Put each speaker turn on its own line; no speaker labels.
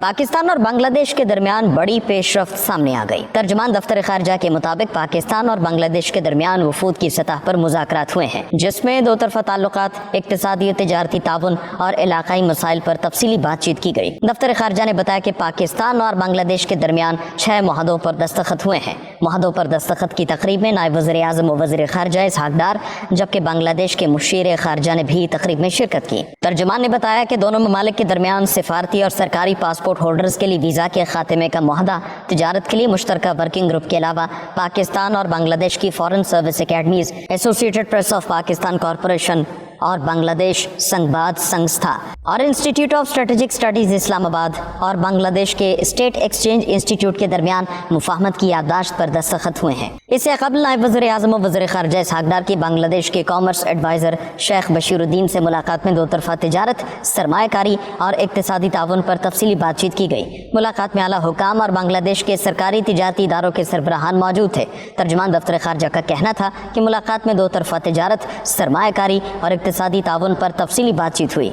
پاکستان اور بنگلہ دیش کے درمیان بڑی پیش رفت سامنے آ گئی۔ ترجمان دفتر خارجہ کے مطابق پاکستان اور بنگلہ دیش کے درمیان وفود کی سطح پر مذاکرات ہوئے ہیں، جس میں دو طرفہ تعلقات، اقتصادی و تجارتی تعاون اور علاقائی مسائل پر تفصیلی بات چیت کی گئی۔ دفتر خارجہ نے بتایا کہ پاکستان اور بنگلہ دیش کے درمیان 6 معاہدوں پر دستخط ہوئے ہیں۔ معاہدوں پر دستخط کی تقریب میں نائب وزیر اعظم و وزیر خارجہ اسحاق ڈار، جبکہ بنگلہ دیش کے مشیر خارجہ نے بھی تقریب میں شرکت کی۔ ترجمان نے بتایا کہ دونوں ممالک کے درمیان سفارتی اور سرکاری پاسپورٹ ہولڈرز کے لیے ویزا کے خاتمے کا معاہدہ، تجارت کے لیے مشترکہ ورکنگ گروپ کے علاوہ پاکستان اور بنگلہ دیش کی foreign service academies, associated press of Pakistan corporation اور بنگلہ دیش سنگباد سنگستھا اور انسٹیٹیوٹ آف اسٹریٹجک اسٹڈیز اسلام آباد اور بنگلہ دیش کے اسٹیٹ ایکسچینج انسٹیٹیوٹ کے درمیان مفاہمت کی یادداشت پر دستخط ہوئے ہیں۔ اس سے قبل نائب وزیر اعظم و وزیر خارجہ اسحاق ڈار کی بنگلہ دیش کے کامرس ایڈوائزر شیخ بشیر الدین سے ملاقات میں دو طرفہ تجارت، سرمایہ کاری اور اقتصادی تعاون پر تفصیلی بات چیت کی گئی۔ ملاقات میں اعلیٰ حکام اور بنگلہ دیش کے سرکاری تجارتی اداروں کے سربراہان موجود تھے۔ ترجمان دفتر خارجہ کا کہنا تھا کہ ملاقات میں دو طرفہ تجارت، سرمایہ کاری اور اقتصادی تعاون پر تفصیلی بات چیت ہوئی۔